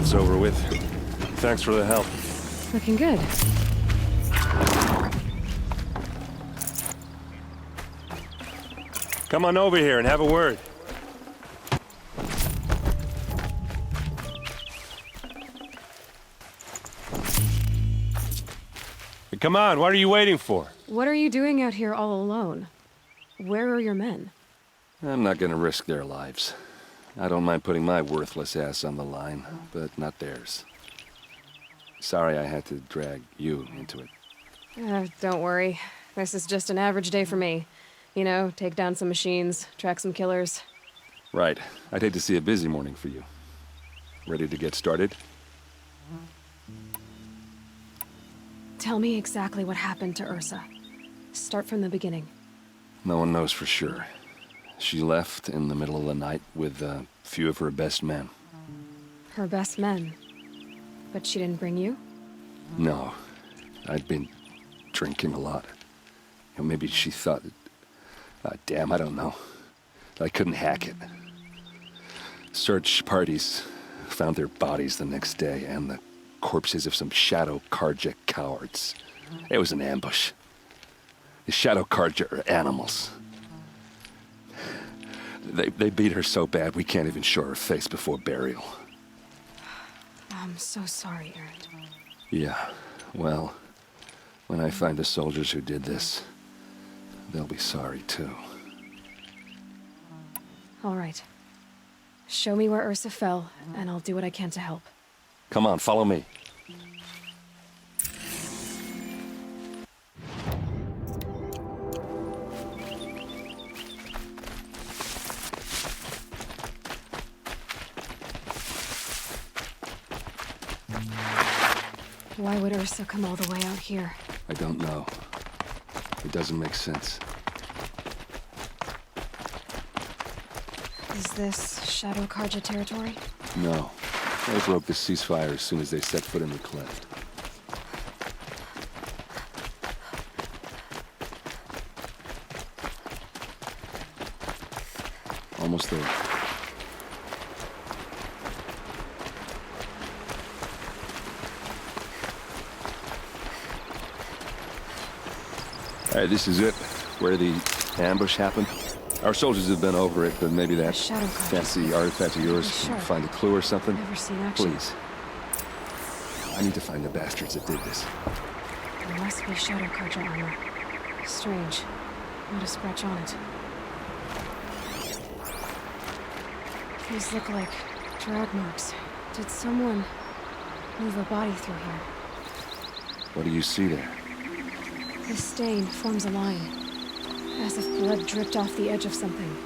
that's over with. Thanks for the help. Looking good. Come on over here and have a word. Hey, come on, what are you waiting for? What are you doing out here all alone? Where are your men? I'm not gonna risk their lives. I don't mind putting my worthless ass on the line, but not theirs. Sorry I had to drag you into it. Don't worry. This is just an average day for me. You know, take down some machines, track some killers. Right. I'd hate to see a busy morning for you. Ready to get started? Tell me exactly what happened to Ursa. Start from the beginning. No one knows for sure. She left in the middle of the night with a few of her best men. Her best men? But she didn't bring you? No. I'd been drinking a lot. You know, maybe she thought... damn, I don't know. I couldn't hack it. Search parties found their bodies the next day and the corpses of some Shadow Karja cowards. It was an ambush. The Shadow Karja are animals. They beat her so bad we can't even show her face before burial. I'm so sorry, Aaron. Yeah, well, when I find the soldiers who did this, they'll be sorry too. All right. Show me where Ursa fell, and I'll do what I can to help. Come on, follow me. Why would Ursa come all the way out here? I don't know. It doesn't make sense. Is this Shadow Karja territory? No. They broke the ceasefire as soon as they set foot in the cleft. Almost there. All right, this is it. Where the ambush happened. Our soldiers have been over it, but maybe that fancy artifact of yours can find a clue or something. Never seen action. Please. I need to find the bastards that did this. There must be Shadow Karja armor. Strange. Not a scratch on it. These look like drag marks. Did someone move a body through here? What do you see there? The stain forms a line, as if blood dripped off the edge of something,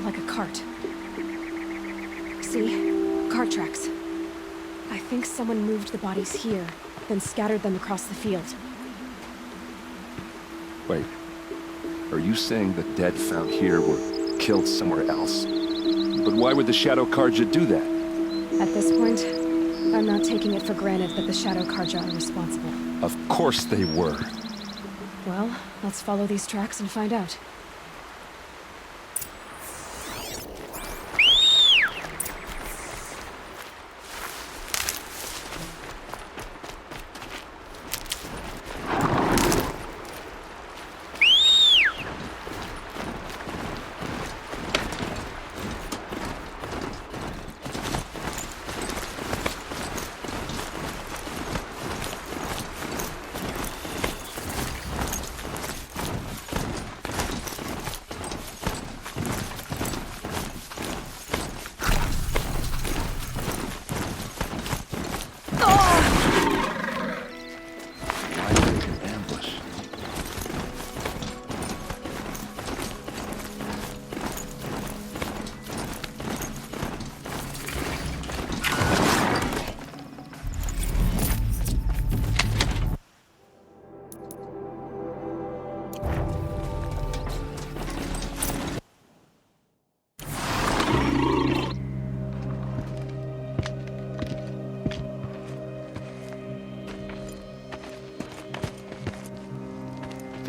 like a cart. See? Cart tracks. I think someone moved the bodies here, then scattered them across the field. Wait. Are you saying the dead found here were killed somewhere else? But why would the Shadow Karja do that? At this point, I'm not taking it for granted that the Shadow Karja are responsible. Of course they were. Well, let's follow these tracks and find out.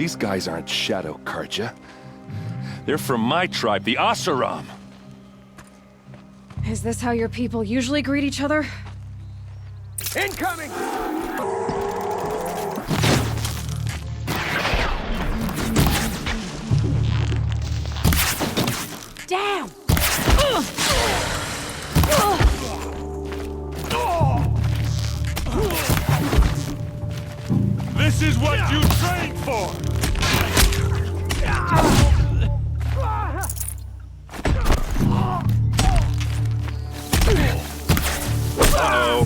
These guys aren't Shadow Karja. They're from my tribe, the Asuram. Is this how your people usually greet each other? Incoming! Damn! This is what you trained for! Uh-oh.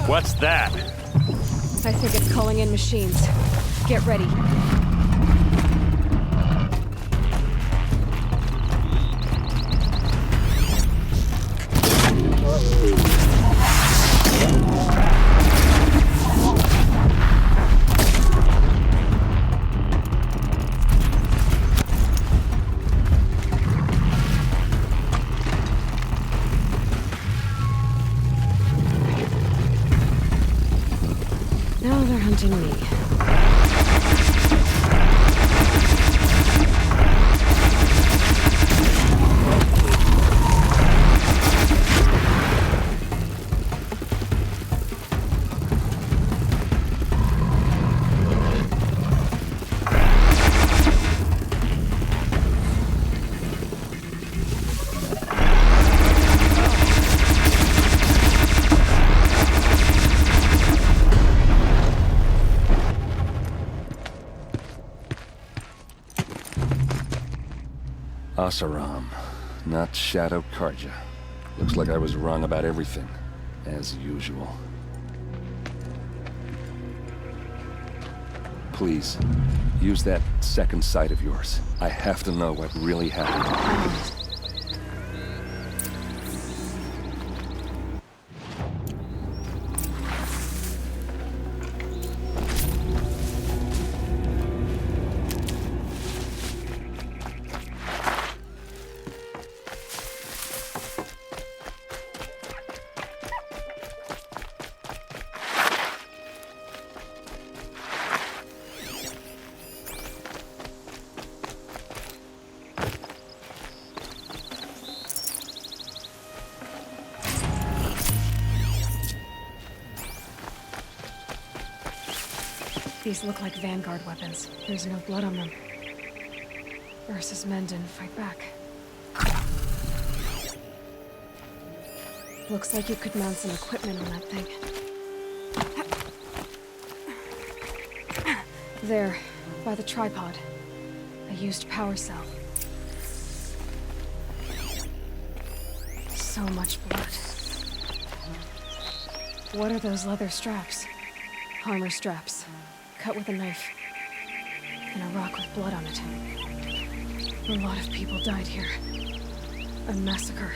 What's that? I think it's calling in machines. Get ready. Now they're hunting me. Asaram, not Shadow Karja. Looks like I was wrong about everything, as usual. Please, use that second sight of yours. I have to know what really happened. These look like Vanguard weapons. There's no blood on them. Ursa's men didn't fight back. Looks like you could mount some equipment on that thing. There, by the tripod. A used power cell. So much blood. What are those leather straps? Armor straps. Cut with a knife. And a rock with blood on it. A lot of people died here. A massacre.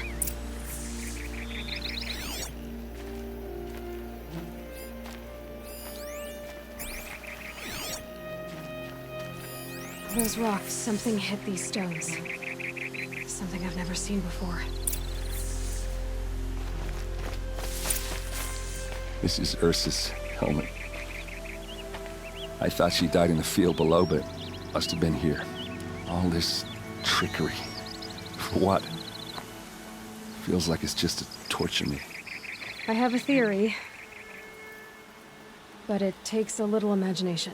Those rocks, something hit these stones. Something I've never seen before. This is Ursa's helmet. I thought she died in the field below, but must have been here. All this trickery. For what? Feels like it's just to torture me. I have a theory. But it takes a little imagination.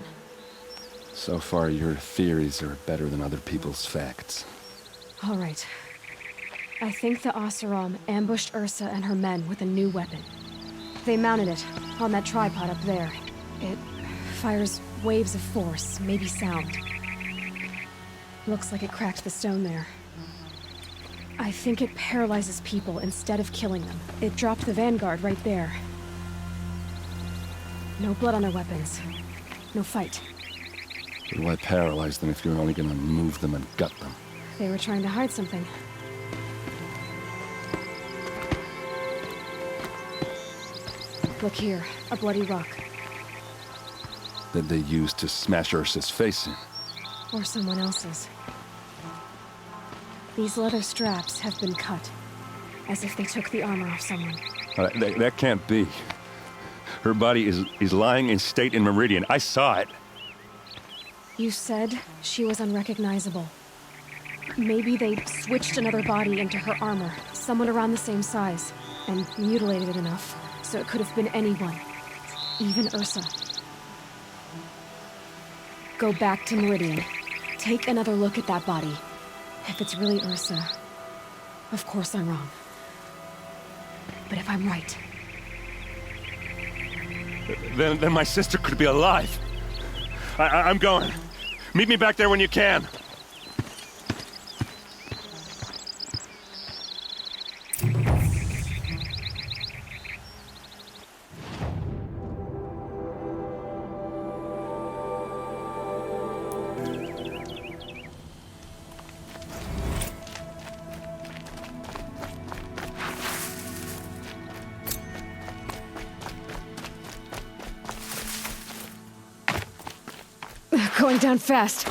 So far, your theories are better than other people's facts. All right. I think the Oseram ambushed Ursa and her men with a new weapon. They mounted it on that tripod up there. It fires waves of force, maybe sound. Looks like it cracked the stone there. I think it paralyzes people instead of killing them. It dropped the Vanguard right there. No blood on their weapons. No fight. But why paralyze them if you're only gonna move them and gut them? They were trying to hide something. Look here, a bloody rock. That they used to smash Ursa's face in. Or someone else's. These leather straps have been cut, as if they took the armor off someone. That can't be. Her body is lying in state in Meridian. I saw it. You said she was unrecognizable. Maybe they switched another body into her armor, someone around the same size, and mutilated it enough, so it could have been anyone. even Ursa. Go back to Meridian. Take another look at that body. If it's really Ursa, of course I'm wrong. But if I'm right... Then my sister could be alive. I'm going. Meet me back there when you can. Going down fast.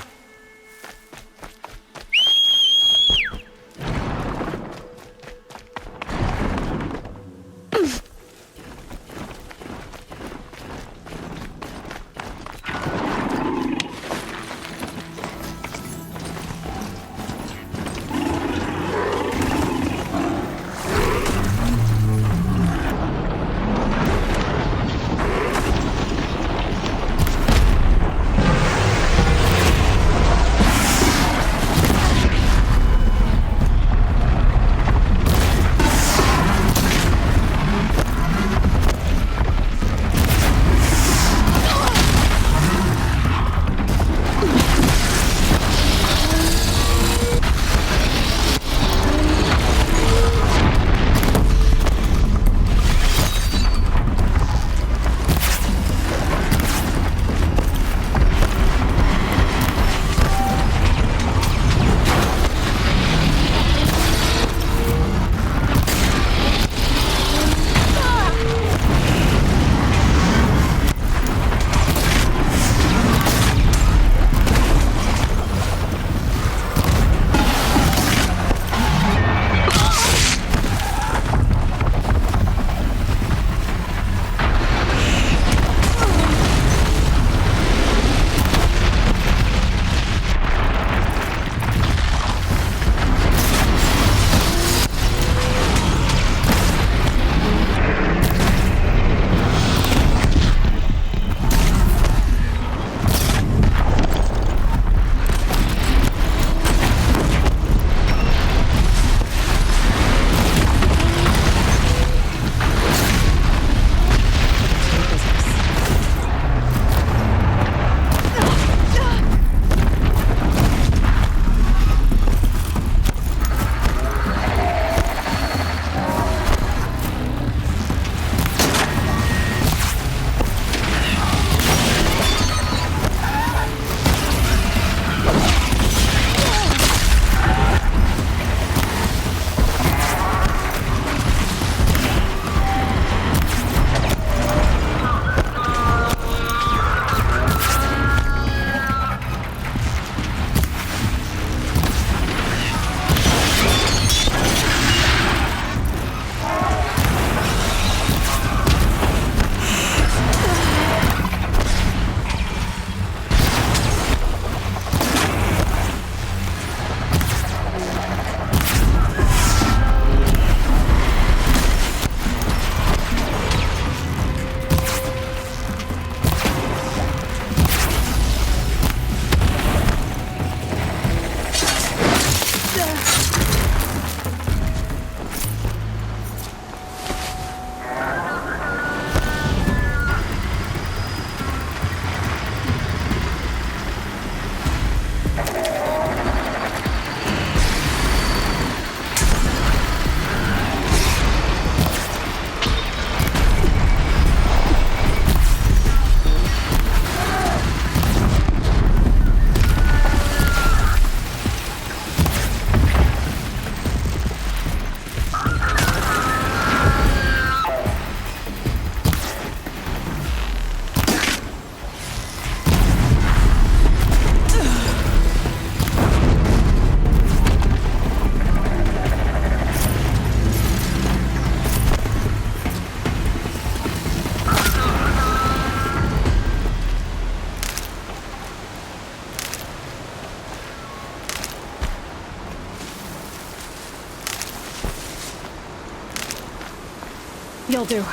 You'll do.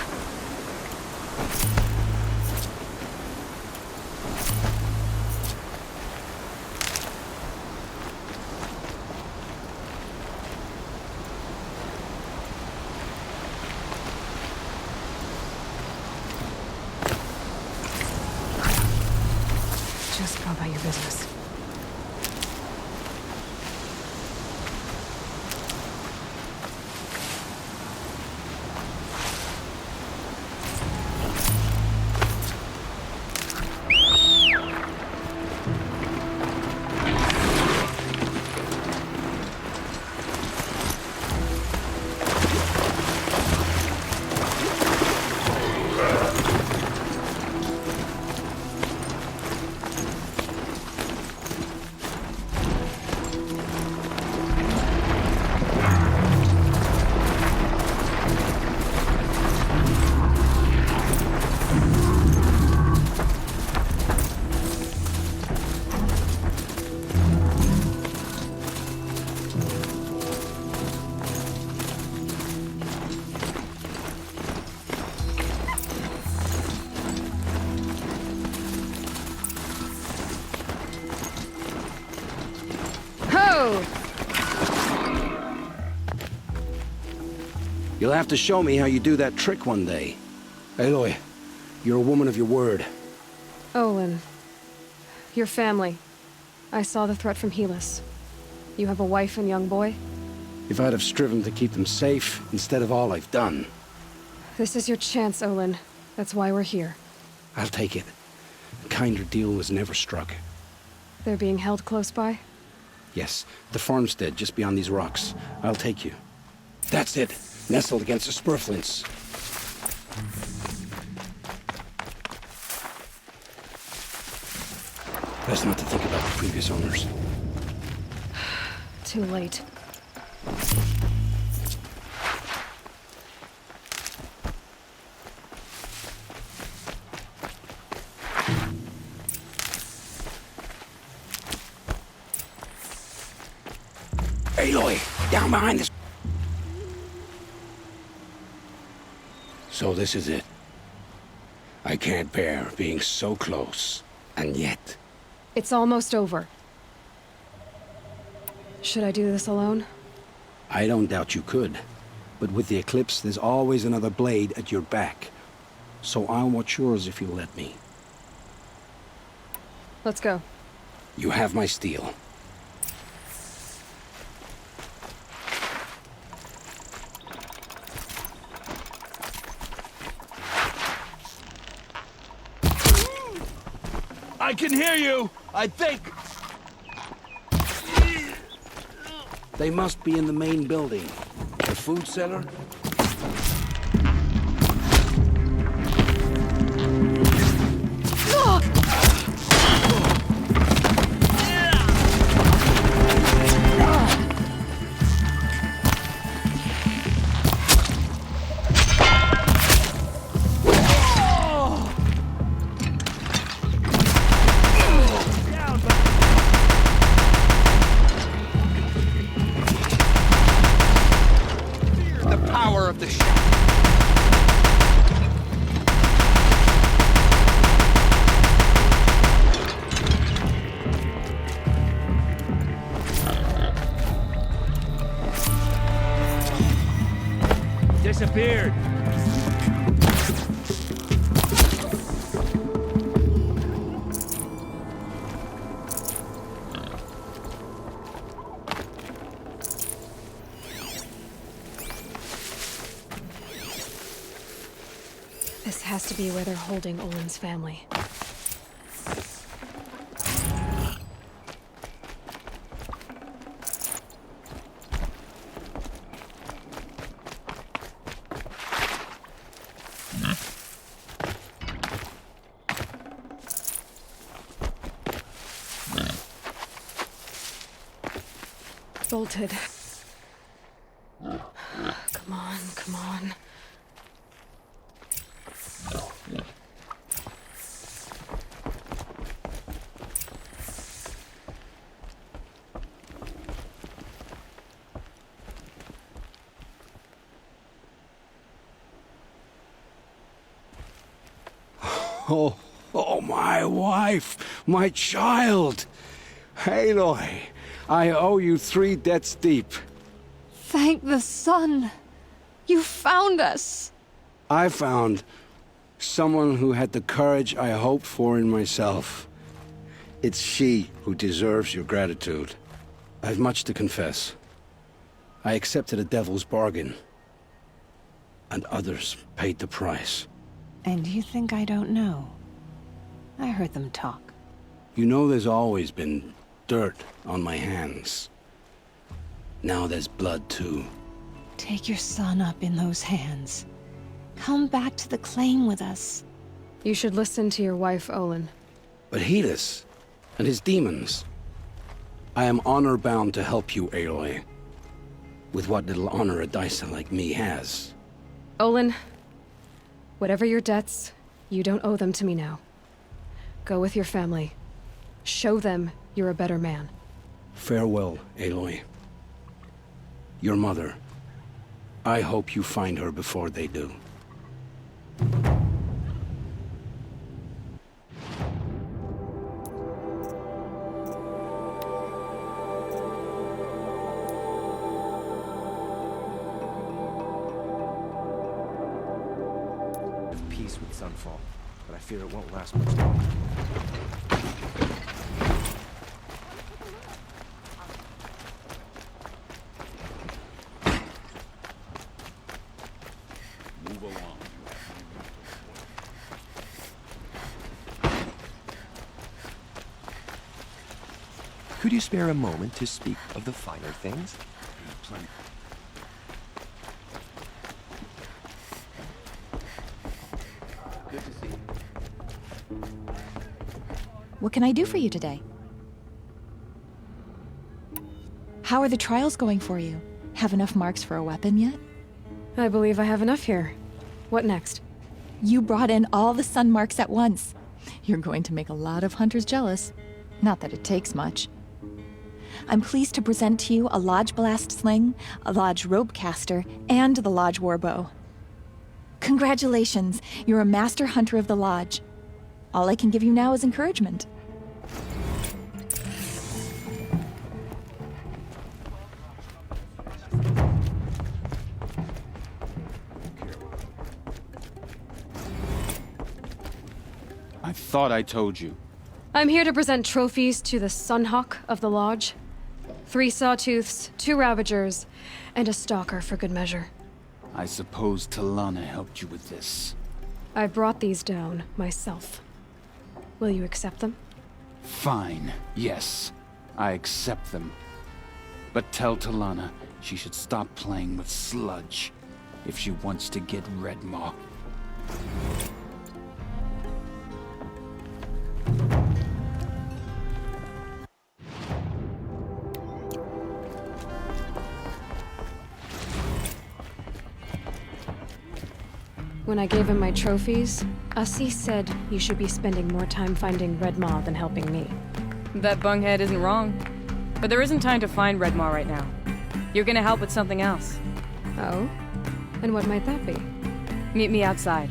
Just go about your business. You'll have to show me how you do that trick one day. Aloy, you're a woman of your word. Olin. Your family. I saw the threat from Helis. You have a wife and young boy? If I'd have striven to keep them safe, instead of all I've done. This is your chance, Olin. That's why we're here. I'll take it. A kinder deal was never struck. They're being held close by? Yes, the farmstead just beyond these rocks. I'll take you. That's it. Nestled against the spurflints. Best not to think about the previous owners. Too late. Aloy, down behind this. So this is it. I can't bear being so close, and yet... It's almost over. Should I do this alone? I don't doubt you could. But with the Eclipse, there's always another blade at your back. So I'll watch yours if you let me. Let's go. You have my steel. I can hear you, I think. They must be in the main building. The food cellar? Disappeared. This has to be where they're holding Olin's family. Bolted. Come on, come on. Oh, my wife, my child. Aloy, I owe you 3 debts deep. Thank the sun. You found us. I found someone who had the courage I hoped for in myself. It's she who deserves your gratitude. I've much to confess. I accepted a devil's bargain, and others paid the price. And you think I don't know? I heard them talk. You know there's always been dirt on my hands. Now there's blood too. Take your son up in those hands. Come back to the claim with us. You should listen to your wife, Olin. But Helis and his demons. I am honor-bound to help you, Aloy. With what little honor a Dyson like me has. Olin, whatever your debts, you don't owe them to me now. Go with your family. Show them you're a better man. Farewell, Aloy. Your mother. I hope you find her before they do. Peace with Sunfall, but I fear it won't last much longer. Move along. Could you spare a moment to speak of the finer things? Plenty. What can I do for you today? How are the trials going for you? Have enough marks for a weapon yet? I believe I have enough here. What next? You brought in all the sun marks at once. You're going to make a lot of hunters jealous. Not that it takes much. I'm pleased to present to you a Lodge Blast Sling, a Lodge Rope Caster, and the Lodge Warbow. Congratulations, you're a master hunter of the Lodge. All I can give you now is encouragement. I thought I told you. I'm here to present trophies to the Sunhawk of the Lodge. 3 Sawtooths, 2 Ravagers, and a Stalker for good measure. I suppose Talana helped you with this. I brought these down myself. Will you accept them? Fine, yes. I accept them. But tell Talana she should stop playing with sludge if she wants to get Redmaw. When I gave him my trophies, Ussie said you should be spending more time finding Redmaw than helping me. That bunghead isn't wrong. But there isn't time to find Redmaw right now. You're gonna help with something else. Oh? And what might that be? Meet me outside.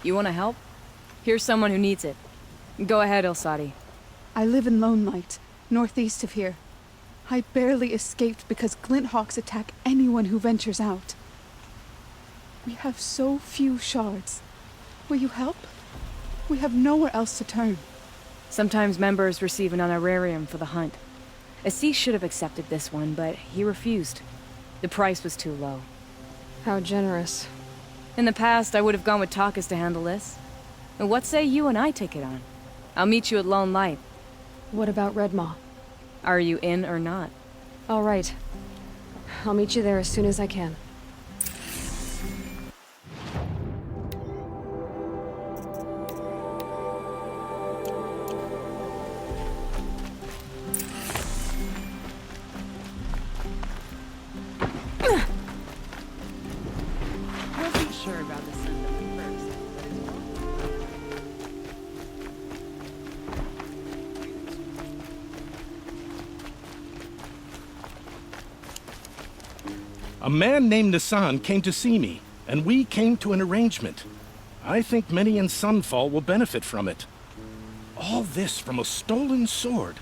You wanna help? Here's someone who needs it. Go ahead, Ilsati. I live in Lone Light, northeast of here. I barely escaped because Glinthawks attack anyone who ventures out. We have so few shards. Will you help? We have nowhere else to turn. Sometimes members receive an honorarium for the hunt. Assis should have accepted this one, but he refused. The price was too low. How generous. In the past, I would have gone with Takas to handle this. And what say you and I take it on? I'll meet you at Lone Light. What about Redmaw? Are you in or not? All right. I'll meet you there as soon as I can. Wasn't sure about the send-up at first, but it's A man named Nassan came to see me, and we came to an arrangement. I think many in Sunfall will benefit from it. All this from a stolen sword.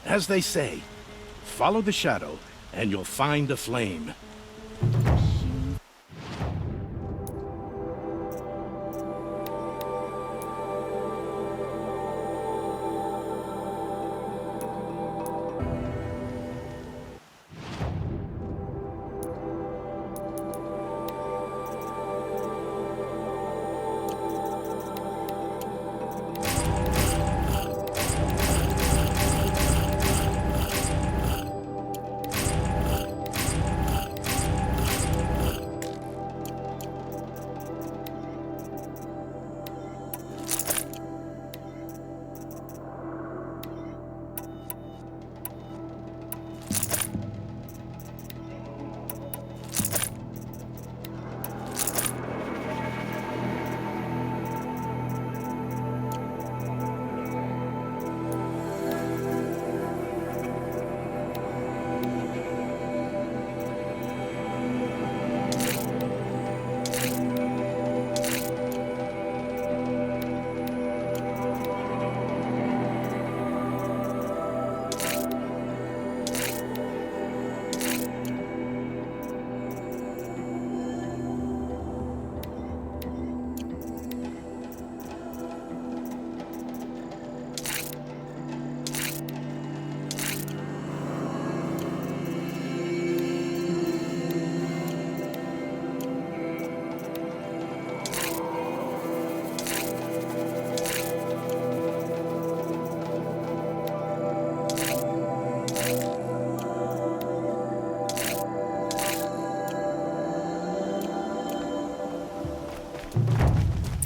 As they say, follow the shadow, and you'll find a flame.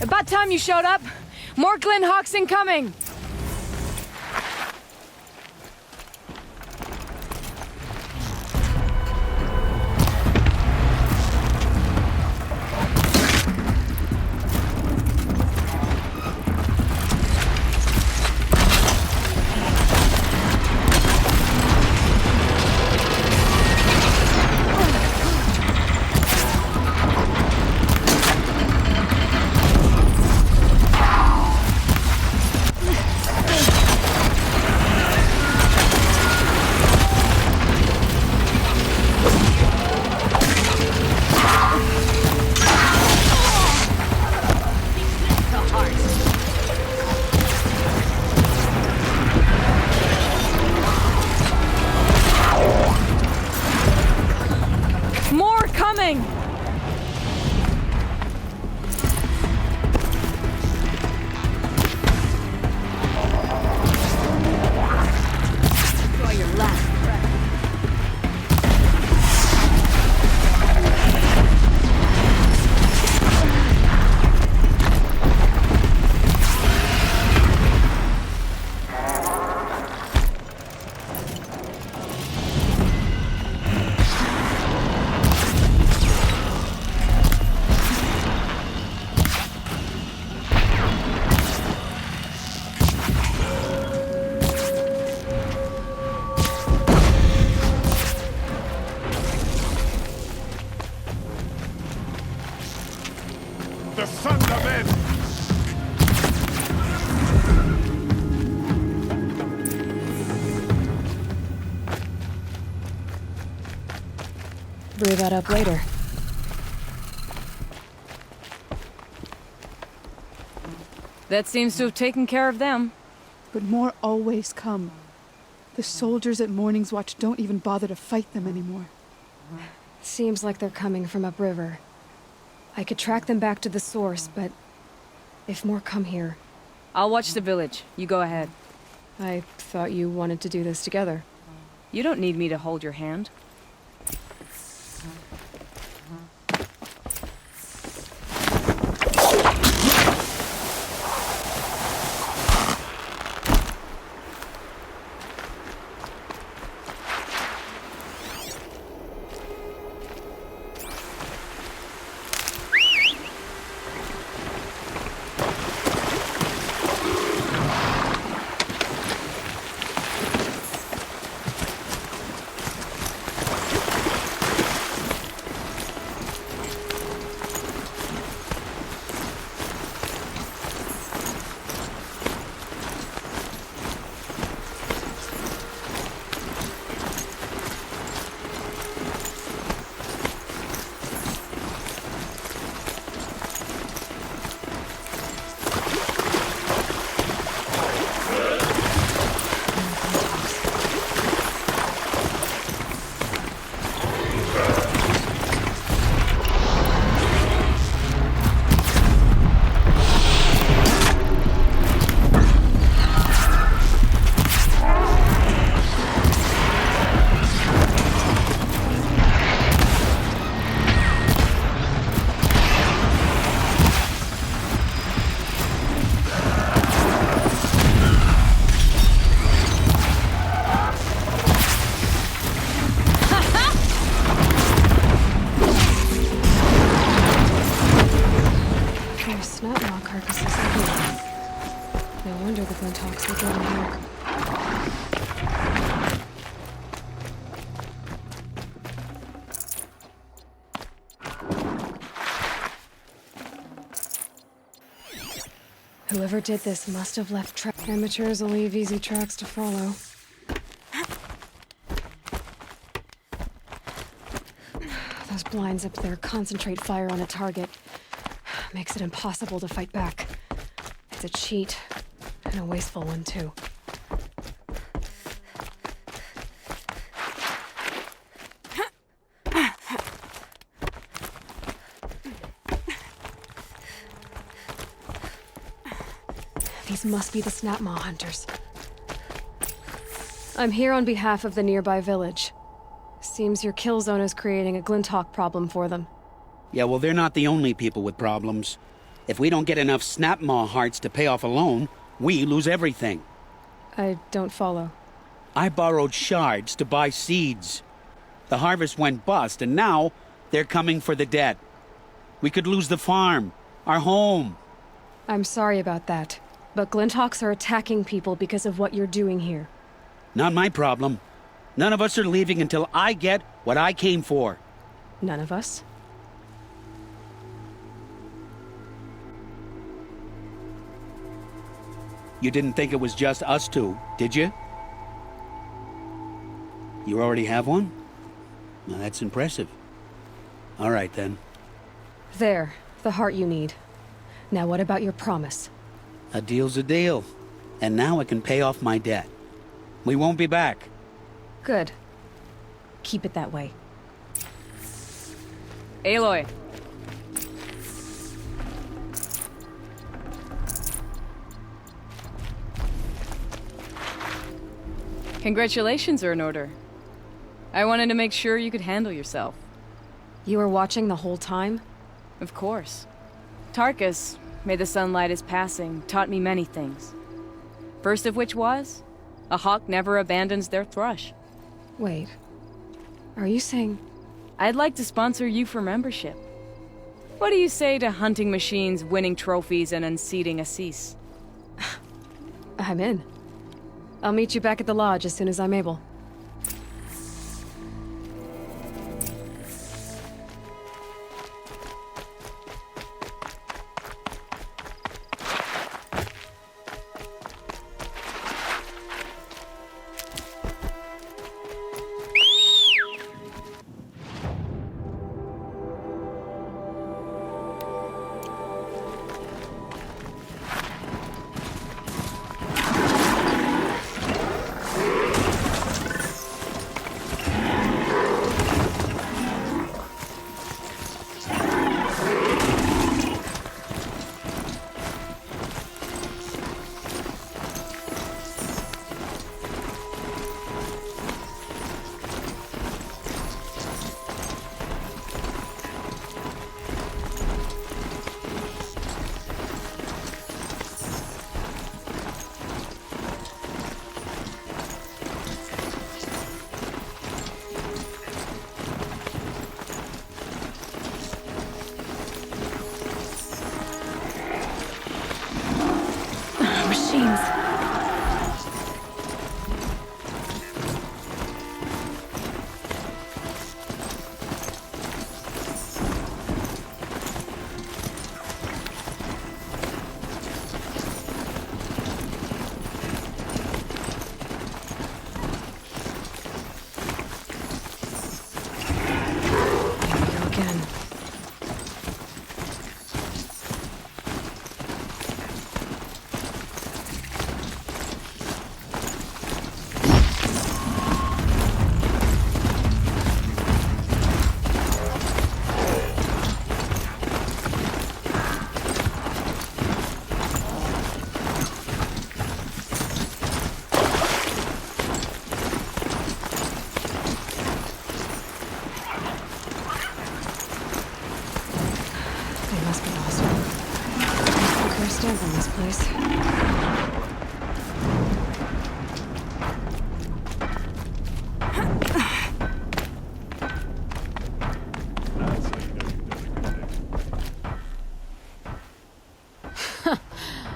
About time you showed up. More Glen Hawks incoming. The Thundermen! Brew that up later. That seems to have taken care of them. But more always come. The soldiers at Morning's Watch don't even bother to fight them anymore. Seems like they're coming from upriver. I could track them back to the source, but if more come here... I'll watch the village. You go ahead. I thought you wanted to do this together. You don't need me to hold your hand. Whoever did this must have left Amateurs will leave easy tracks to follow. Those blinds up there concentrate fire on a target. Makes it impossible to fight back. It's a cheat, and a wasteful one, too. These must be the Snapmaw hunters. I'm here on behalf of the nearby village. Seems your Killzone is creating a Glinthawk problem for them. Yeah, well, they're not the only people with problems. If we don't get enough Snapmaw hearts to pay off a loan, we lose everything. I don't follow. I borrowed shards to buy seeds. The harvest went bust, and now they're coming for the debt. We could lose the farm, our home. I'm sorry about that, but Glinthawks are attacking people because of what you're doing here. Not my problem. None of us are leaving until I get what I came for. None of us? You didn't think it was just us two, did you? You already have one? Well, that's impressive. All right, then. There, the heart you need. Now what about your promise? A deal's a deal. And now I can pay off my debt. We won't be back. Good. Keep it that way. Aloy. Congratulations are in order. I wanted to make sure you could handle yourself. You were watching the whole time? Of course. Tarkus, may the sunlight is passing, taught me many things. First of which was, a hawk never abandons their thrush. Wait. Are you saying... I'd like to sponsor you for membership. What do you say to hunting machines, winning trophies, and unseating Assis? I'm in. I'll meet you back at the lodge as soon as I'm able.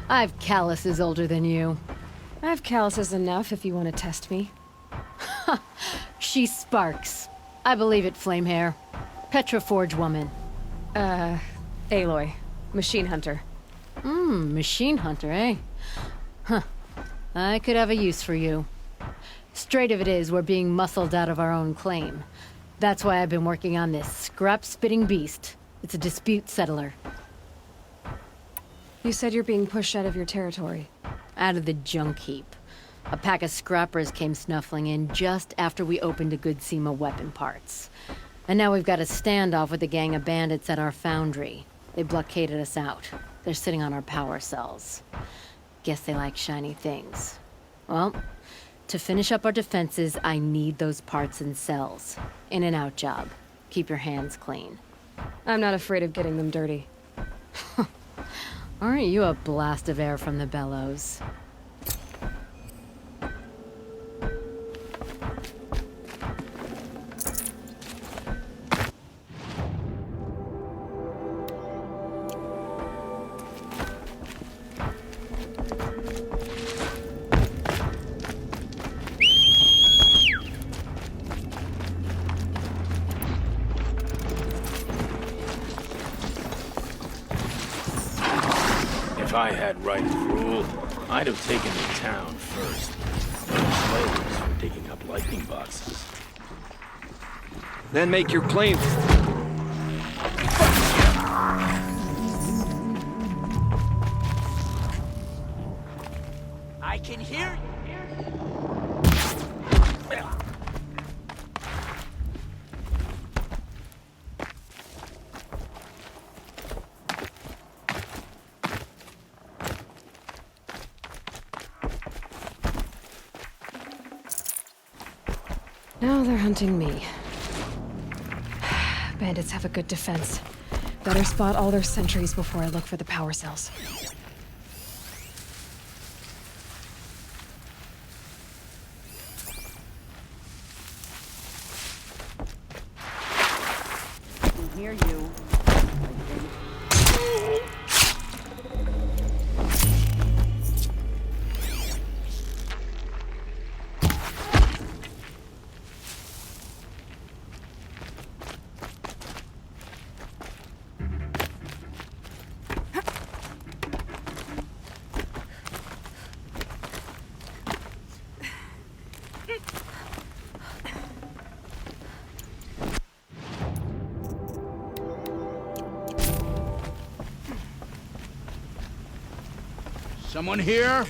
I've calluses older than you. I have calluses enough if you want to test me. She sparks. I believe it, Flamehair. Petra Forge woman. Aloy. Machine hunter. Machine hunter, eh? Huh. I could have a use for you. Straight of it is, we're being muscled out of our own claim. That's why I've been working on this scrap-spitting beast. It's a dispute settler. You said you're being pushed out of your territory. Out of the junk heap. A pack of scrappers came snuffling in just after we opened a good seam of weapon parts. And now we've got a standoff with a gang of bandits at our foundry. They blockaded us out. They're sitting on our power cells. Guess they like shiny things. Well, to finish up our defenses, I need those parts and cells. In and out job. Keep your hands clean. I'm not afraid of getting them dirty. Aren't you a blast of air from the bellows? If I had right to rule, I'd have taken the town first. Slaves for digging up lightning boxes. Then make your claim. I can hear you. Now they're hunting me. Bandits have a good defense. Better spot all their sentries before I look for the power cells. I can hear you. Someone here?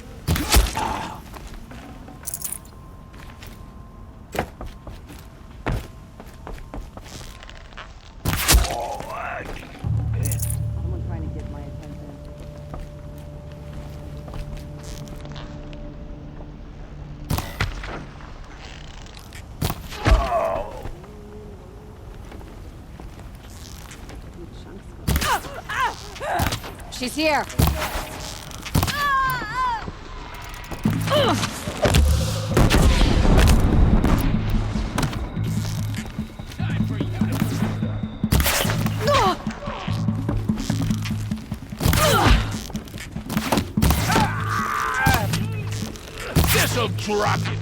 Someone trying to get my attention. She's here! This'll drop you.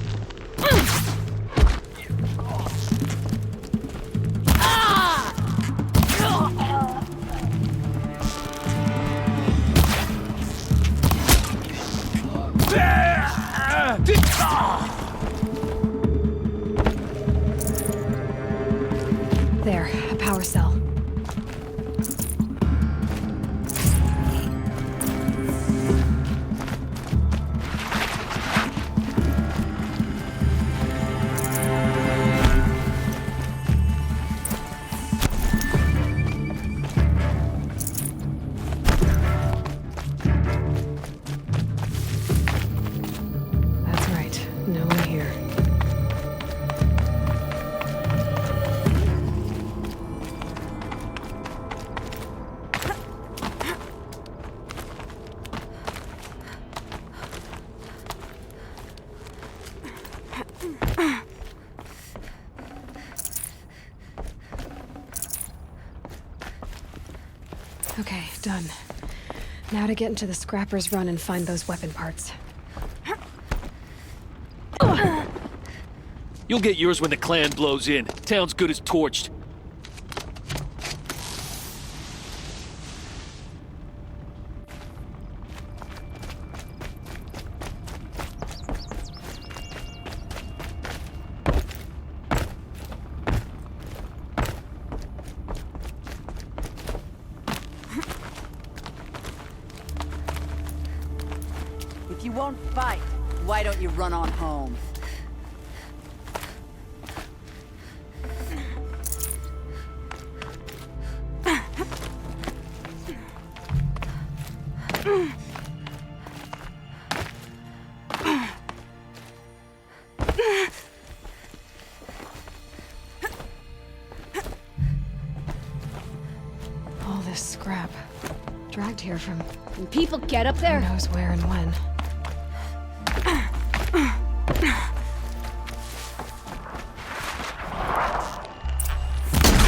There, a power cell. That's right, no one here. Okay, done. Now to get into the Scrapper's Run and find those weapon parts. You'll get yours when the clan blows in. Town's good as torched. won't fight, why don't you run on home? All this scrap. Dragged here from Can people get up there? who knows where and when.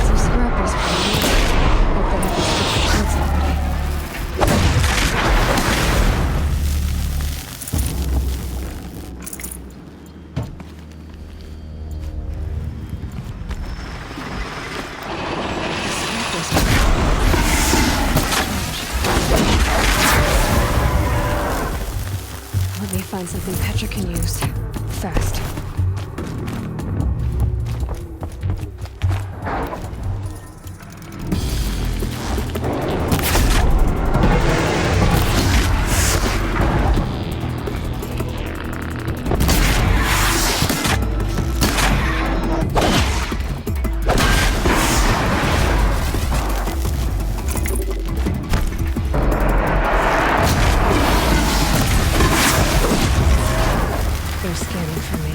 Some scrappers for me. Hope they have these sheets already. Let me find something Petra can use. Fast. They're scanning for me.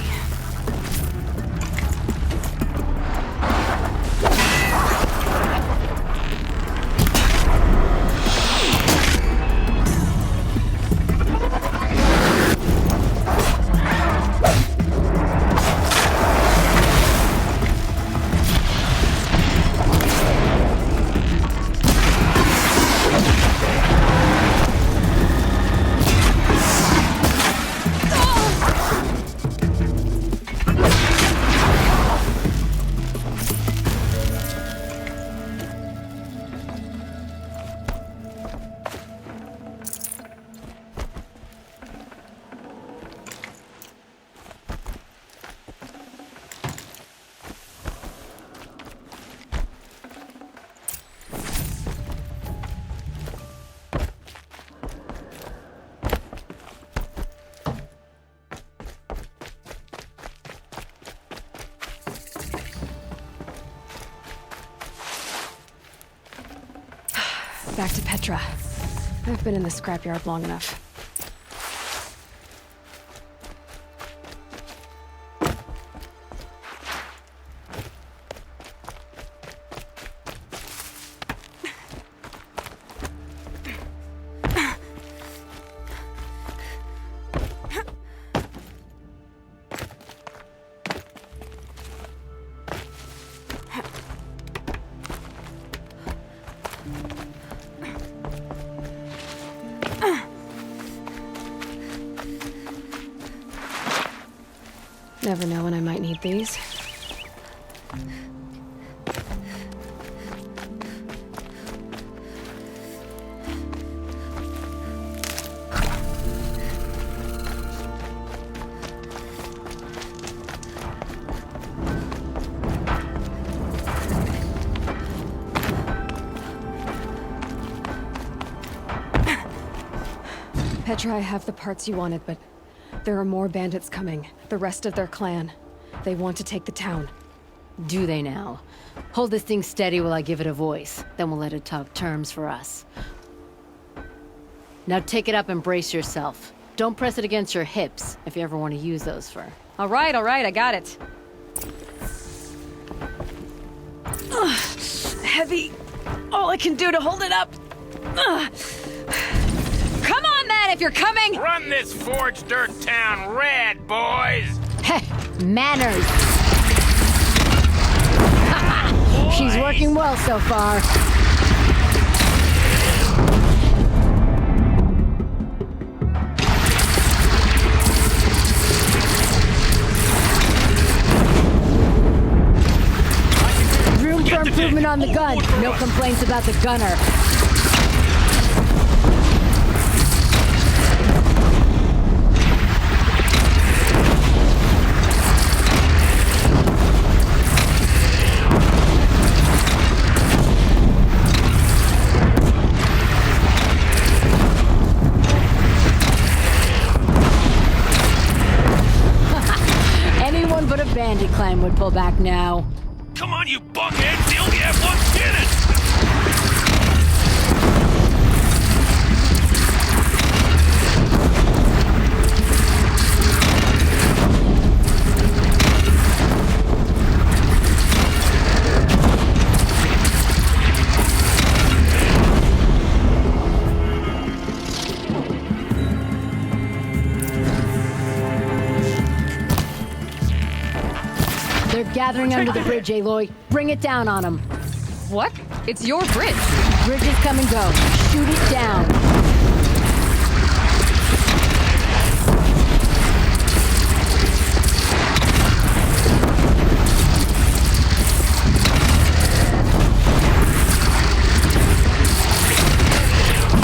Back to Petra. I've been in the scrapyard long enough. Never know when I might need these. Petra, I have the parts you wanted, but there are more bandits coming. The rest of their clan. They want to take the town. Do they now? Hold this thing steady while I give it a voice. Then we'll let it talk terms for us. Now take it up and brace yourself. Don't press it against your hips if you ever want to use those for... All right, I got it. Heavy. All I can do to hold it up. Come on, then, if you're coming! Run this forged dirt town red, boys! Heh, manners! She's working well so far. Room for improvement on the gun. No complaints about the gunner. bandit clan would pull back now. Come on, you buckheads! They only have one cannon! They're gathering under the bridge, Aloy. Bring it down on them. What? It's your bridge. Bridges come and go. Shoot it down.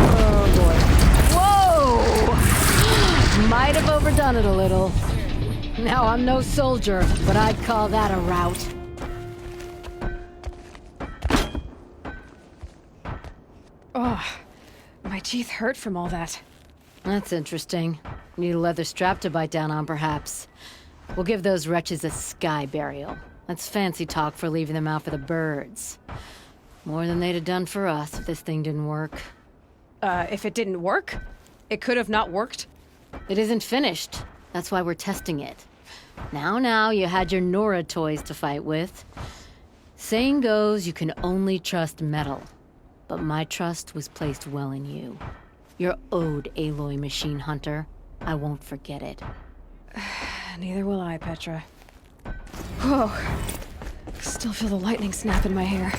Oh boy. Whoa! Might have overdone it a little. Now, I'm no soldier, but I'd call that a rout. Oh, my teeth hurt from all that. That's interesting. Need a leather strap to bite down on, perhaps. We'll give those wretches a sky burial. That's fancy talk for leaving them out for the birds. More than they'd have done for us if this thing didn't work. If it didn't work? It could have not worked? It isn't finished. That's why we're testing it. Now, you had your Nora toys to fight with. Saying goes, you can only trust metal. But my trust was placed well in you. You're owed, Aloy Machine Hunter. I won't forget it. Neither will I, Petra. Whoa. Still feel the lightning snap in my hair.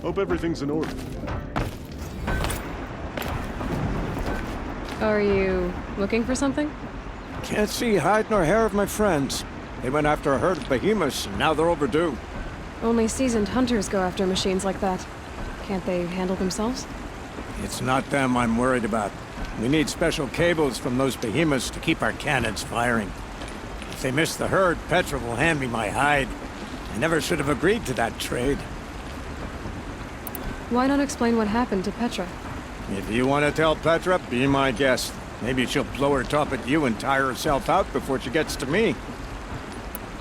Hope everything's in order. Are you looking for something? Can't see hide nor hair of my friends. They went after a herd of behemoths, and now they're overdue. Only seasoned hunters go after machines like that. Can't they handle themselves? It's not them I'm worried about. We need special cables from those behemoths to keep our cannons firing. If they miss the herd, Petra will hand me my hide. I never should have agreed to that trade. Why not explain what happened to Petra? If you want to tell Petra, be my guest. Maybe she'll blow her top at you and tire herself out before she gets to me.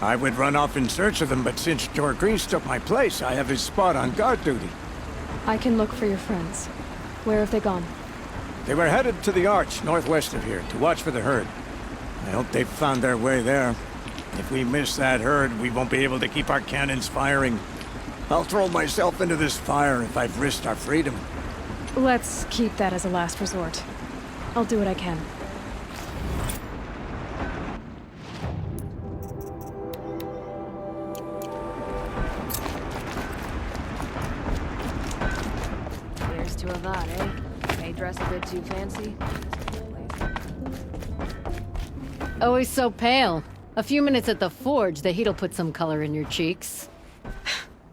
I would run off in search of them, but since Jorgrease took my place, I have his spot on guard duty. I can look for your friends. Where have they gone? They were headed to the Arch, northwest of here, to watch for the herd. I hope they've found their way there. If we miss that herd, we won't be able to keep our cannons firing. I'll throw myself into this fire if I've risked our freedom. Let's keep that as a last resort. I'll do what I can. Here's to Avad, eh? May dress a bit too fancy. Always so pale. A few minutes at the forge, the heat'll put some color in your cheeks.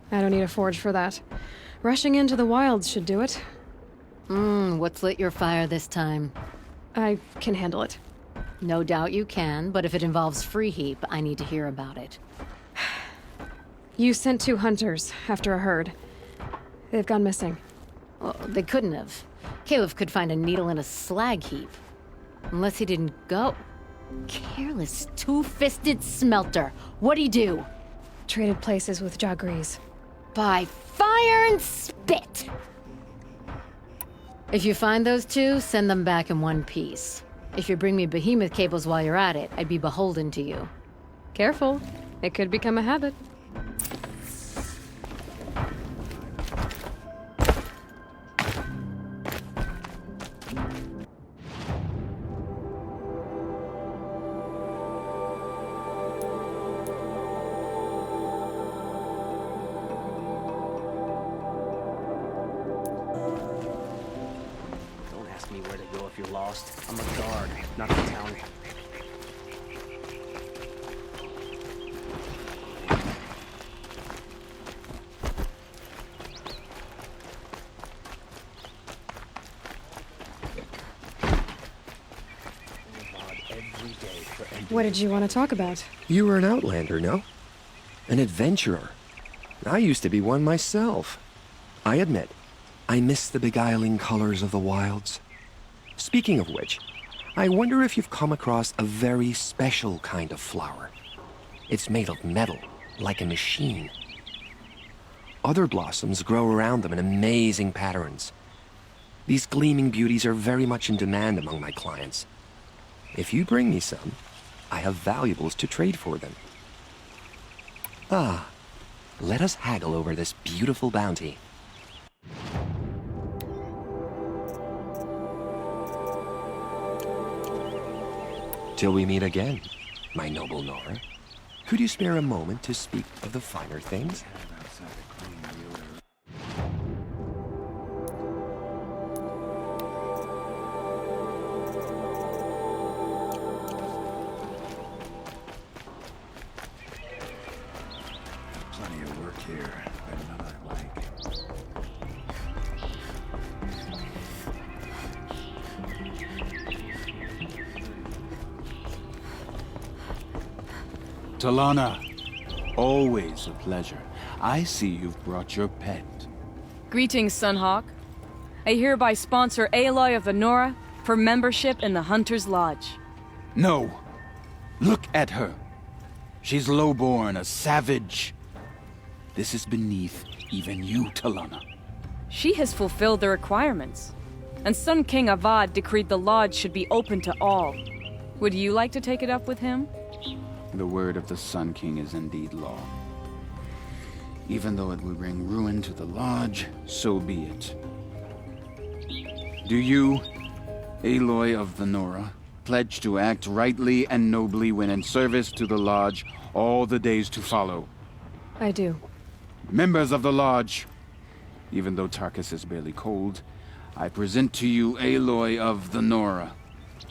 I don't need a forge for that. Rushing into the wilds should do it. What's lit your fire this time? I can handle it. No doubt you can, but if it involves Free Heap, I need to hear about it. You sent 2 hunters after a herd. They've gone missing. Well, they couldn't have. Caleb could find a needle in a slag heap. Unless he didn't go. Careless, two-fisted smelter. What'd he do? Traded places with Jorgrease. by fire and spit! If you find those two, send them back in one piece. If you bring me behemoth cables while you're at it, I'd be beholden to you. Careful. It could become a habit. Don't ask me where to go if you're lost. I'm a guard, not the town. What did you want to talk about? You were an outlander, no? An adventurer. I used to be one myself. I admit, I miss the beguiling colors of the wilds. Speaking of which, I wonder if you've come across a very special kind of flower. It's made of metal, like a machine. Other blossoms grow around them in amazing patterns. These gleaming beauties are very much in demand among my clients. If you bring me some, I have valuables to trade for them. Ah, let us haggle over this beautiful bounty. Till we meet again, my noble Nora. Could you spare a moment to speak of the finer things? Plenty of work here, but none I like. Talana, always a pleasure. I see you've brought your pet. Greetings, Sunhawk. I hereby sponsor Aloy of the Nora for membership in the Hunter's Lodge. No. Look at her. She's lowborn, a savage. This is beneath even you, Talana. She has fulfilled the requirements, and Sun King Avad decreed the lodge should be open to all. Would you like to take it up with him? The word of the Sun King is indeed law. Even though it would bring ruin to the lodge, so be it. Do you, Aloy of the Nora, pledge to act rightly and nobly when in service to the lodge all the days to follow? I do. Members of the lodge, even though Tarkus is barely cold, I present to you Aloy of the Nora.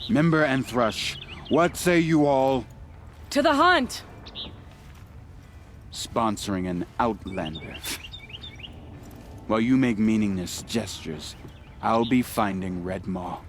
Member and Thrush, what say you all? To the hunt! Sponsoring an outlander. While you make meaningless gestures, I'll be finding Red Maw.